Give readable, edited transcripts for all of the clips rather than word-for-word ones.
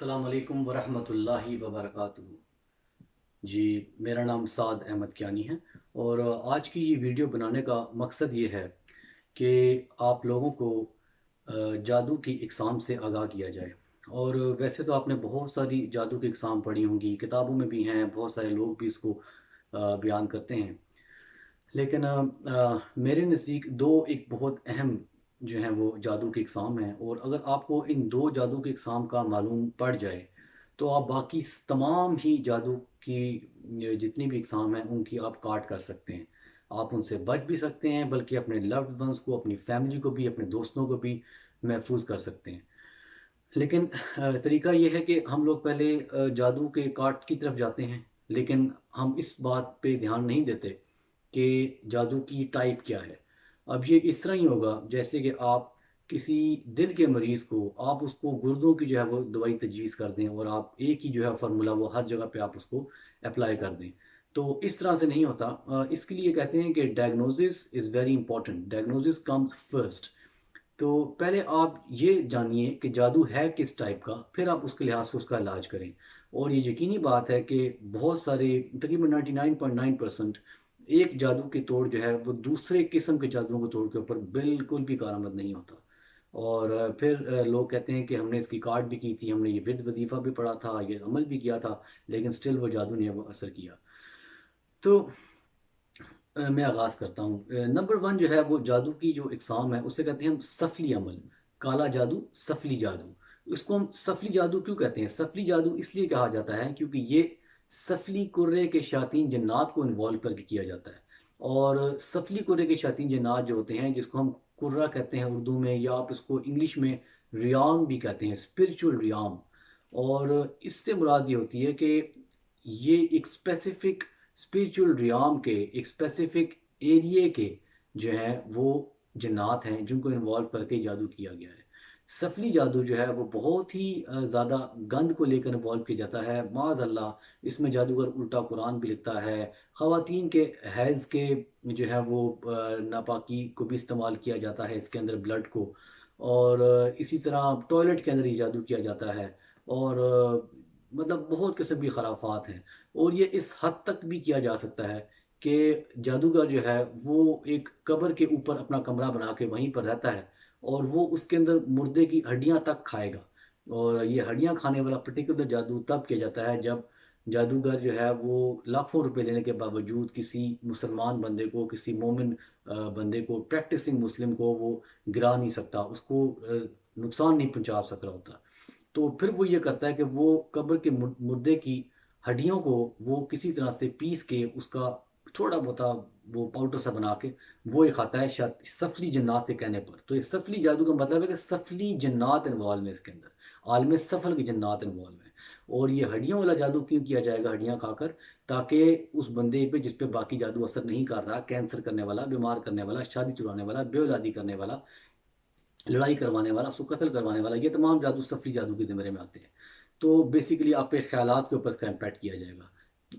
अस्सलाम वालेकुम वरहमतुल्लाहि वबरकातुहू। जी, मेरा नाम साद अहमद कियानी है और आज की ये वीडियो बनाने का मकसद ये है कि आप लोगों को जादू की इक़साम से आगाह किया जाए। और वैसे तो आपने बहुत सारी जादू की इक़साम पढ़ी होंगी, किताबों में भी हैं, बहुत सारे लोग भी इसको बयान करते हैं। लेकिन मेरे नज़दीक 2 एक बहुत अहम जो हैं वो जादू की इक़साम हैं, और अगर आपको इन 2 जादू की इक़साम का मालूम पड़ जाए, तो आप बाकी तमाम ही जादू की जितनी भी इक़साम हैं उनकी आप काट कर सकते हैं। आप उनसे बच भी सकते हैं, बल्कि अपने लव्ड वन्स को, अपनी फ़ैमिली को भी, अपने दोस्तों को भी महफ़ूज़ कर सकते हैं। लेकिन तरीका ये है कि हम लोग पहले जादू के काट की तरफ जाते हैं, लेकिन हम इस बात पे ध्यान नहीं देते कि जादू की टाइप क्या है। अब ये इस तरह ही होगा जैसे कि आप किसी दिल के मरीज़ को, आप उसको गुर्दों की जो है वो दवाई तजवीज़ कर दें और आप एक ही जो है फ़ॉर्मूला वो हर जगह पे आप उसको अप्लाई कर दें। तो इस तरह से नहीं होता। इसके लिए कहते हैं कि diagnosis is very important, diagnosis comes first. तो पहले आप ये जानिए कि जादू है किस टाइप का, फिर आप उसके लिहाज से उसका इलाज करें। और ये यकीनी बात है कि बहुत सारे, तकरीबन 99.9% एक जादू की तोड़ जो है वो दूसरे किस्म के जादुओं की तोड़ के ऊपर बिल्कुल भी कारआमद नहीं होता। और फिर लोग कहते हैं कि हमने इसकी काट भी की थी, हमने ये विद वजीफ़ा भी पढ़ा था, ये अमल भी किया था, लेकिन स्टिल वो जादू ने वो असर किया। तो मैं आगाज़ करता हूँ। नंबर 1 जो है वो जादू की जो इक़साम है उसे कहते हैं हम सफली अमल, काला जादू, सफली जादू। इसको हम सफली जादू क्यों कहते हैं? सफली जादू इसलिए कहा जाता है क्योंकि ये सफली कुर्रे के शायातीन जिन्नात को इन्वॉल्व करके किया जाता है। और सफली कुर्रे के शायातीन जिन्नात जो होते हैं, जिसको हम कुर्रा कहते हैं उर्दू में, या आप इसको इंग्लिश में रियाम भी कहते हैं, स्पिरिचुअल रियाम। और इससे मुराद ये होती है कि ये एक स्पेसिफ़िक स्पिरिचुअल रियाम के एक स्पेसिफिक एरिये के जो हैं वो जिन्नात हैं जिनको इन्वॉल्व करके जादू किया गया है। सफली जादू जो है वो बहुत ही ज़्यादा गंद को लेकर इन्वॉल्व किया जाता है। माज़अल्लाह इसमें जादूगर उल्टा कुरान भी लिखता है। ख़वातीन के हैज़ के जो है वो नापाकी को भी इस्तेमाल किया जाता है इसके अंदर, ब्लड को। और इसी तरह टॉयलेट के अंदर ये जादू किया जाता है। और मतलब बहुत किस्म की खराफात हैं। और ये इस हद तक भी किया जा सकता है कि जादूगर जो है वो एक कब्र के ऊपर अपना कमरा बना के वहीं पर रहता है, और वो उसके अंदर मुर्दे की हड्डियाँ तक खाएगा। और ये हड्डियाँ खाने वाला पर्टिकुलर जादू तब किया जाता है जब जादूगर जो है वो लाखों रुपए लेने के बावजूद किसी मुसलमान बंदे को, किसी मोमिन बंदे को, प्रैक्टिसिंग मुस्लिम को वो गिरा नहीं सकता, उसको नुकसान नहीं पहुँचा सक रहा होता। तो फिर वो ये करता है कि वो कब्र के मुर्दे की हड्डियों को वो किसी तरह से पीस के उसका थोड़ा बहुता वो पाउडर सा बना के वो ये खाता है, सफली जन्नात के कहने पर। तो ये सफली जादू का मतलब है कि सफली जन्नात इन्वॉल्व है इसके अंदर, आलम सफल की जन्नात इन्वॉल्व है। और ये हड्डियों वाला जादू क्यों किया जाएगा, हड्डियाँ खाकर? ताकि उस बंदे पे जिस पे बाकी जादू असर नहीं कर रहा, कैंसर करने वाला, बीमार करने वाला, शादी छुड़ाने वाला, बेऔलादी करने वाला, लड़ाई करवाने वाला, उसको कत्ल करवाने वाला, ये तमाम जादू सफली जादू के ज़िम्मे में आते हैं। तो बेसिकली आपके ख़यालात के ऊपर इसका इम्पैक्ट किया जाएगा,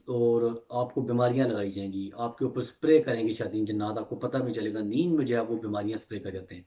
और आपको बीमारियाँ लगाई जाएँगी, आपके ऊपर स्प्रे करेंगे शायातीन जिन्नात, आपको पता भी चलेगा, नींद में जो है वो बीमारियाँ स्प्रे कर जाते हैं।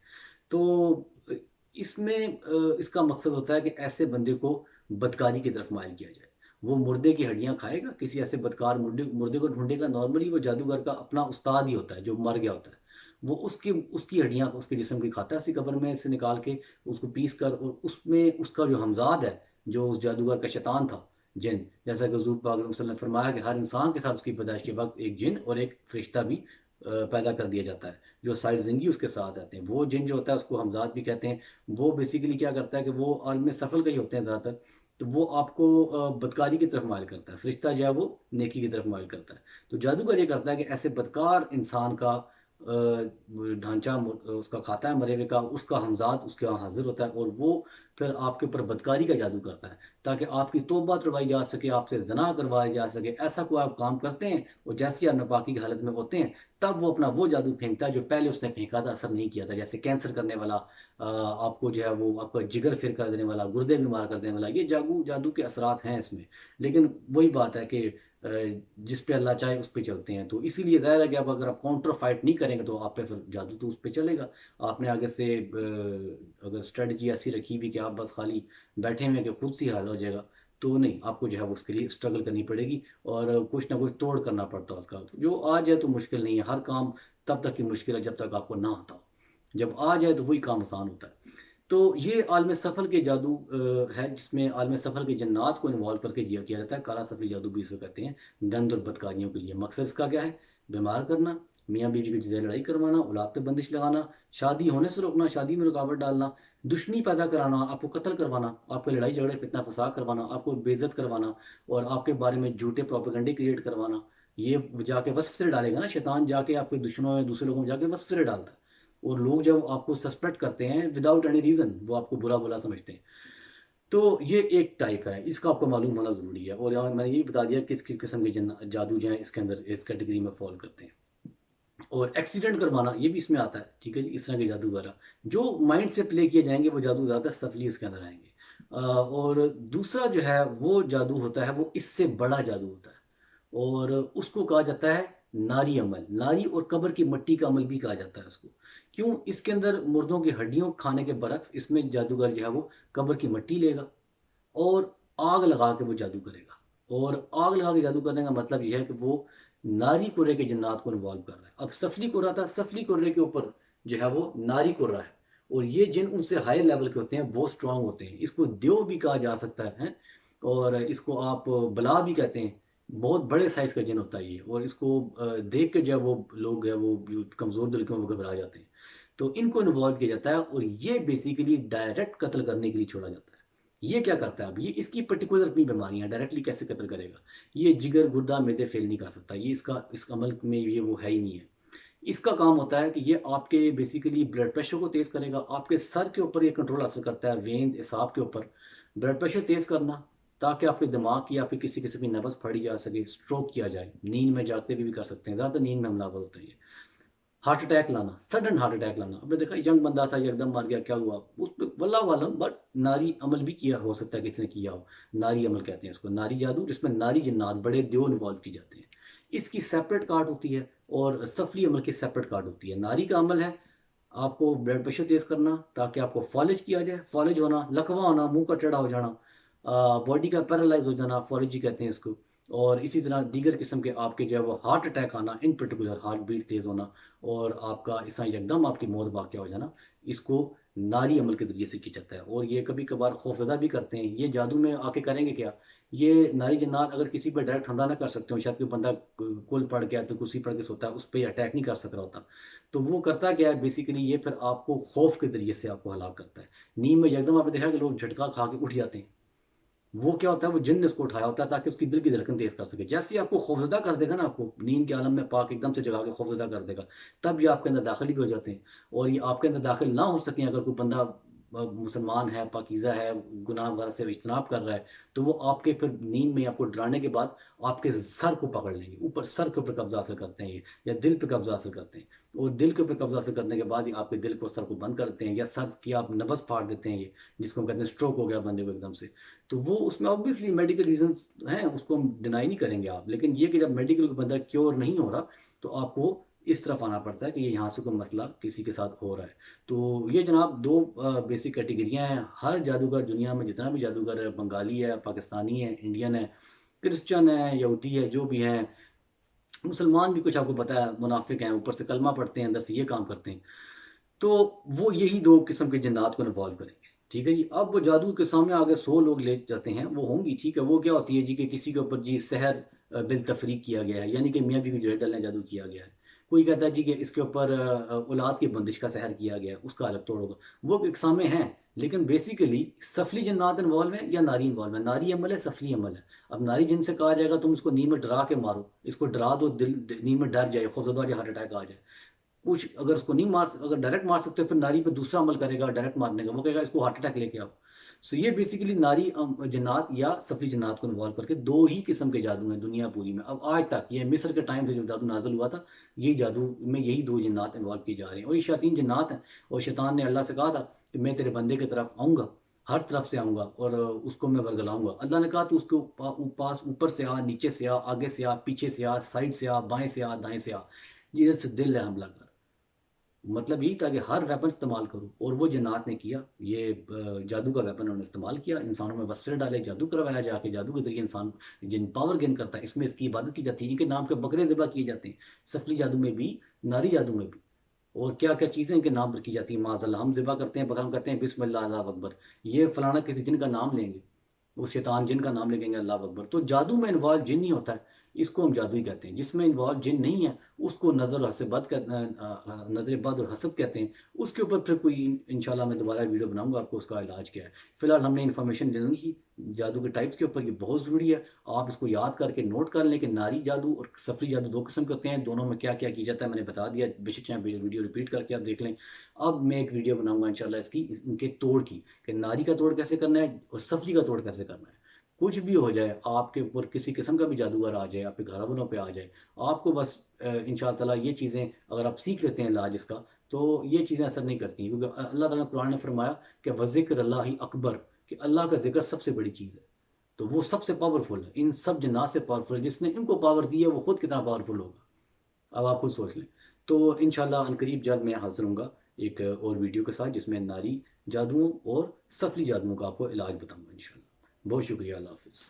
तो इसमें इसका मकसद होता है कि ऐसे बंदे को बदकारी की तरफ माइल किया जाए। वो मुर्दे की हड्डियाँ खाएगा, किसी ऐसे बदकार मुर्दे मुर्दे को ढूँढेगा। नॉर्मली वो जादूगर का अपना उस्ताद ही होता है जो मर गया होता है। वो उसकी उसकी हड्डियाँ उसके जिस्म की खाता है, उसी कब्र में से निकाल के उसको पीस कर, और उसमें उसका जो हमज़ाद है, जो उस जादूगर का शैतान था, जिन, जैसा कि हुज़ूर पाक सल्लल्लाहु अलैहि वसल्लम ने फरमाया कि हर इंसान के साथ उसकी पैदाइश के वक़्त एक जिन और एक फ़रिश्ता भी पैदा कर दिया जाता है, जो सारी ज़िंदगी उसके साथ रहते हैं। वो जिन जो होता है उसको हमज़ाद भी कहते हैं। वो बेसिकली क्या करता है कि वो आलम सफ़ल का ही होते हैं ज़्यादातर। तो वो आपको बदकारी की तरफ माइल करता है, फ़रिश्ता जो है वो नेकी की तरफ माइल करता है। तो जादूगर ये करता है कि ऐसे बदकार इंसान का ढांचा उसका खाता है मरे हुए का, उसका हमज़ाद उसके यहाँ हाज़िर होता है, और वो फिर आपके ऊपर बदकारी का जादू करता है, ताकि आपकी तौबा तुड़वाई जा सके, आपसे ज़िना करवाया जा सके। ऐसा कोई आप काम करते हैं और जैसे ही आप नापाकी की हालत में होते हैं, तब वो अपना वो जादू फेंकता है जो पहले उसने फेंका था, असर नहीं किया था। जैसे कैंसर करने वाला, आपको जो है वो आपका जिगर फिर कर देने वाला, गुर्दे बीमार कर देने वाला, ये जादू जादू के असरात हैं इसमें। लेकिन वही बात है कि जिस पे अल्लाह चाहे उस पे चलते हैं। तो इसीलिए ज़ाहिर है कि आप अगर आप काउंटर फाइट नहीं करेंगे तो आप पे फिर जादू तो उस पे चलेगा। आपने आगे से अगर स्ट्रेटजी ऐसी रखी हुई कि आप बस खाली बैठे हुए हैं कि खुद से ही हल हो जाएगा, तो नहीं, आपको जो है वो उसके लिए स्ट्रगल करनी पड़ेगी और कुछ ना कुछ तोड़ करना पड़ता है उसका। जो आ जाए तो मुश्किल नहीं है, हर काम तब तक की मुश्किल है जब तक आपको ना आता हो। जब आ जाए तो वही काम आसान होता है। तो ये आलम सफ़र के जादू है, जिसमें आलम सफ़र के जन्नात को इन्वॉल्व करके किया जाता है। काला सफरी जादू भी इसको कहते हैं, गंद और बदकारियों के लिए। मकसद इसका क्या है? बीमार करना, मियाँ बीवी की जैसे लड़ाई करवाना, औलाद पे बंदिश लगाना, शादी होने से रोकना, शादी में रुकावट डालना, दुश्मनी पैदा कराना, आपको कत्ल करवाना, आपके लड़ाई झगड़े फितना फसाद करवाना, आपको बेइज्जत करवाना और आपके बारे में झूठे प्रोपेगेंडे क्रिएट करवाना। ये जाके वसवसे डालेगा ना शैतान, जाके आपके दुश्मनों में दूसरे लोगों में जाके वसवसे डालता है। और लोग जब आपको सस्पेक्ट करते हैं विदाउट एनी रीज़न, वो आपको बुरा बुरा समझते हैं। तो ये एक टाइप है, इसका आपको मालूम होना ज़रूरी है। और यहाँ मैंने ये भी बता दिया किस किस किस्म के जादू जो हैं इसके अंदर इस कैटेगरी में फॉल करते हैं। और एक्सीडेंट करवाना ये भी इसमें आता है, ठीक है जी। इस तरह के जादू वगैरह जो माइंड से प्ले किए जाएंगे वो जादू ज़्यादा सफली इसके अंदर आएंगे। और दूसरा जो है वो जादू होता है, वो इससे बड़ा जादू होता है और उसको कहा जाता है नारी अमल। नारी और कब्र की मिट्टी का अमल भी कहा जाता है उसको। क्यों? इसके अंदर मुर्दों की हड्डियों खाने के बरक्स इसमें जादूगर जो है वो कब्र की मिट्टी लेगा और आग लगा के वो जादू करेगा। और आग लगा के जादू करने का मतलब ये है कि वो नारी कुर्रे के जन्नात को इन्वॉल्व कर रहा है। अब सफली कुर्रा था, सफली कुर्रे के ऊपर जो है वो नारी कुर्रा है। और ये जिन उनसे हायर लेवल के होते हैं वो स्ट्रांग होते हैं। इसको देव भी कहा जा सकता है और इसको आप बला भी कहते हैं। बहुत बड़े साइज का जिन होता है ये। और इसको देख के जब वो लोग हैं वो कमज़ोर दिल के वो घबरा जाते हैं। तो इनको इन्वॉल्व किया जाता है और ये बेसिकली डायरेक्ट कत्ल करने के लिए छोड़ा जाता है। ये क्या करता है? अब ये इसकी पर्टिकुलर अपनी बीमारियां, डायरेक्टली कैसे कत्ल करेगा? ये जिगर गुर्दा मैदे फेल नहीं कर सकता, ये इसका इस अमल में ये वो है ही नहीं है। इसका काम होता है कि ये आपके बेसिकली ब्लड प्रेशर को तेज़ करेगा। आपके सर के ऊपर ये कंट्रोल हासिल करता है, वेन्स एसाब के ऊपर ब्लड प्रेशर तेज़ करना, ताकि आपके दिमाग की आपकी किसी किस्म की नब्ज़ फड़ी जा सके, स्ट्रोक किया जाए। नींद में जागते भी कर सकते हैं, ज़्यादा नींद में हमलावर होता है ये। हार्ट अटैक लाना, सडन हार्ट अटैक लाना। आपने देखा यंग बंदा था, ये एकदम मर गया, क्या हुआ उस पर? वल्लाह वालम, बट नारी अमल भी किया हो सकता है, किसी ने किया हो। नारी अमल कहते हैं इसको, नारी जादू, जिसमें नारी जिन्नात बड़े देव इन्वॉल्व की जाते हैं। इसकी सेपरेट कार्ड होती है और सफली अमल की सेपरेट कार्ड होती है। नारी का अमल है आपको ब्लड प्रेशर तेज करना ताकि आपको फॉलेज किया जाए। फॉलेज होना, लकवा होना, मुंह का टेढ़ा हो जाना, बॉडी का पैरालाइज हो जाना, फॉलेजी कहते हैं इसको। और इसी तरह दीगर किस्म के आपके जो है वो हार्ट अटैक आना, इन पर्टिकुलर हार्ट बीट तेज़ होना और आपका इस तरह एकदम आपकी मौत वाक़या हो जाना, इसको नारी अमल के ज़रिए से किया जाता है। और ये कभी कभार खौफज़दा भी करते हैं। ये जादू में आके करेंगे क्या? ये नारी जन्नात अगर किसी पर डायरेक्ट हमला ना कर सकते हो, शायद कोई बंदा कुल पड़ गया तो कुर्सी पड़ के सोता है, उस पर अटैक नहीं कर सक रहा होता, तो वो करता क्या है बेसिकली, ये फिर आपको खौफ के ज़रिए से आपको हलाक करता है। नींद में एकदम आपने देखा कि लोग झटका खा के उठ जाते हैं। वो क्या होता है? वो जिन ने उसको उठाया होता है ताकि उसकी दिल की धड़कन तेज कर सके। जैसे ही आपको खौफजदा कर देगा ना, आपको नींद के आलम में पाक एकदम से जगा के खौफजदा कर देगा, तब ये आपके अंदर दाखिल भी हो जाते हैं। और ये आपके अंदर दाखिल ना हो सकें, अगर कोई बंदा मुसलमान है, पाकीज़ा है, गुनाह वगैरह से इज्तनाब कर रहा है, तो वो आपके फिर नींद में आपको डराने के बाद आपके सर को पकड़ लेंगे, ऊपर सर के ऊपर कब्जा हासिल करते हैं ये, या दिल पे कब्जा हासिल करते हैं। और दिल के ऊपर कब्जा हासिल करने के बाद ही आपके दिल को, सर को बंद करते हैं, या सर की आप नब्ज़ फाड़ देते हैं, ये जिसको हम कहते हैं स्ट्रोक हो गया बंदे को एकदम से। तो वो उसमें ऑब्वियसली मेडिकल रीजंस हैं, उसको हम डिनाई नहीं करेंगे आप। लेकिन ये कि जब मेडिकल बंदा क्योर नहीं हो रहा, तो आपको इस तरफ आना पड़ता है कि ये यहाँ से कोई मसला किसी के साथ हो रहा है। तो ये जनाब दो बेसिक कैटेगरियाँ हैं। हर जादूगर दुनिया में, जितना भी जादूगर है, बंगाली है, पाकिस्तानी है, इंडियन है, क्रिश्चियन है, यहूदी है, जो भी हैं, मुसलमान भी कुछ आपको पता है मुनाफिक हैं, ऊपर से कलमा पढ़ते हैं, अंदर से ये काम करते हैं। तो वो यही दो किस्म के जिन्नात को इन्वॉल्व करेंगे, ठीक है जी। अब वो जादू के सामने आगे 100 लोग ले जाते हैं, वो होंगी, ठीक है। वो क्या होती है जी कि किसी के ऊपर जी सहर बिल तफरीक किया गया है, यानी कि मियाँ बीवी को जहर डालने जादू किया गया है। कोई कहता है जी कि इसके ऊपर औलाद की बंदिश का सहर किया गया है, उसका अलग तोड़ होगा। वो इकसामे हैं, लेकिन बेसिकली सफली जन्नात इन्वॉल्व है या नारी इन्वॉल्व है? नारी अमल है, सफली अमल है। अब नारी जिन से कहा जाएगा तुम इसको नींद में डरा के मारो, इसको डरा दो, नींद में डर जाए, खौफजदा हो जाए, हार्ट अटैक आ जाए। कुछ अगर उसको नहीं मार, अगर डायरेक्ट मार सकते हो, फिर नारी पे दूसरा अमल करेगा डायरेक्ट मारने का, वो कहेगा इसको हार्ट अटैक लेके आओ। सो ये बेसिकली नारी जन्नात या सफरी जन्नात को इन्वॉल्व करके दो ही किस्म के जादू हैं दुनिया पूरी में। अब आज तक ये मिस्र के टाइम से जो जादू नाजल हुआ था, यही जादू में यही दो जन्नात इन्वॉल्व किए जा रहे हैं, और ये शैतान जन्नात हैं। और शैतान ने अल्लाह से कहा था कि मैं तेरे बंदे की तरफ आऊँगा, हर तरफ से आऊँगा और उसको मैं वर्गलाऊँगा। अल्लाह ने कहा तो उसको पास ऊपर से आ, नीचे से आ, आगे से आ, पीछे से आ, साइड से आ, बाएं से आ, दाएं से आ, जिधर से दिल है हमला कर। मतलब यही था कि हर वेपन इस्तेमाल करो, और वो जन्नात ने किया। ये जादू का वेपन उन्होंने इस्तेमाल किया, इंसानों में वस्त्र डाले, जादू करवाया जाके, जादू के जरिए इंसान जिन पावर गेन करता है। इसमें इसकी इबादत की जाती है, इनके नाम के बकरे ज़िबा किए जाते हैं, सफली जादू में भी, नारी जादू में भी। और क्या क्या चीज़ें इनके नाम पर की जाती हैं, माज़ल्लाह, हम ज़िबा करते हैं, बकरा हम कहते हैं बिस्मिल्लाह अल्लाहु अकबर। ये फलाना किसी जिन का नाम लेंगे, वो शैतान जिन का नाम लेंगे अल्लाह अकबर। तो जादू में इन्वॉल्व जिन नहीं होता है, इसको हम जादू ही कहते हैं। जिसमें इन्वॉल्व जिन नहीं है, उसको नज़र और हसद बद नज़र बद और हसद कहते हैं। उसके ऊपर फिर कोई इंशाल्लाह मैं दोबारा वीडियो बनाऊंगा आपको, उसका इलाज क्या है। फिलहाल हमने इन्फॉर्मेशन लेनी ही जादू के टाइप्स के ऊपर, ये बहुत ज़रूरी है। आप इसको याद करके नोट कर लें कि नारी जादू और सफरी जादू दो किस्म के होते हैं, दोनों में क्या क्या किया जाता है मैंने बता दिया। बेशक चाहे वीडियो रिपीट करके आप देख लें। अब मैं एक वीडियो बनाऊंगा इंशाल्लाह इसकी, इनके तोड़ की, कि नारी का तोड़ कैसे करना है और सफरी का तोड़ कैसे करना है। कुछ भी हो जाए आपके ऊपर, किसी किस्म का भी जादूगर आ जाए, आपके घर वालों पे आ जाए, आपको बस इंशाअल्लाह ताला ये चीज़ें अगर आप सीख लेते हैं इलाज इसका, तो ये चीज़ें असर नहीं करती। क्योंकि अल्लाह ताला कुरान ने फरमाया कि वज़िक्र अल्लाह अकबर, कि अल्लाह का जिक्र सबसे बड़ी चीज़ है। तो वो सबसे पावरफुल है, इन सब जन्नात से पावरफुल है। जिसने इनको पावर दी है वो खुद कितना पावरफुल होगा, अब आप खुद सोच लें। तो इंशाल्लाह अनकरीब जल्द मैं हाजिर हूँगा एक और वीडियो के साथ, जिसमें नारी जादुओं और सफली जादुओं का आपको इलाज बताऊँगा इंशाल्लाह। बहुत शुक्रिया, अल्लाह हाफ़िज़।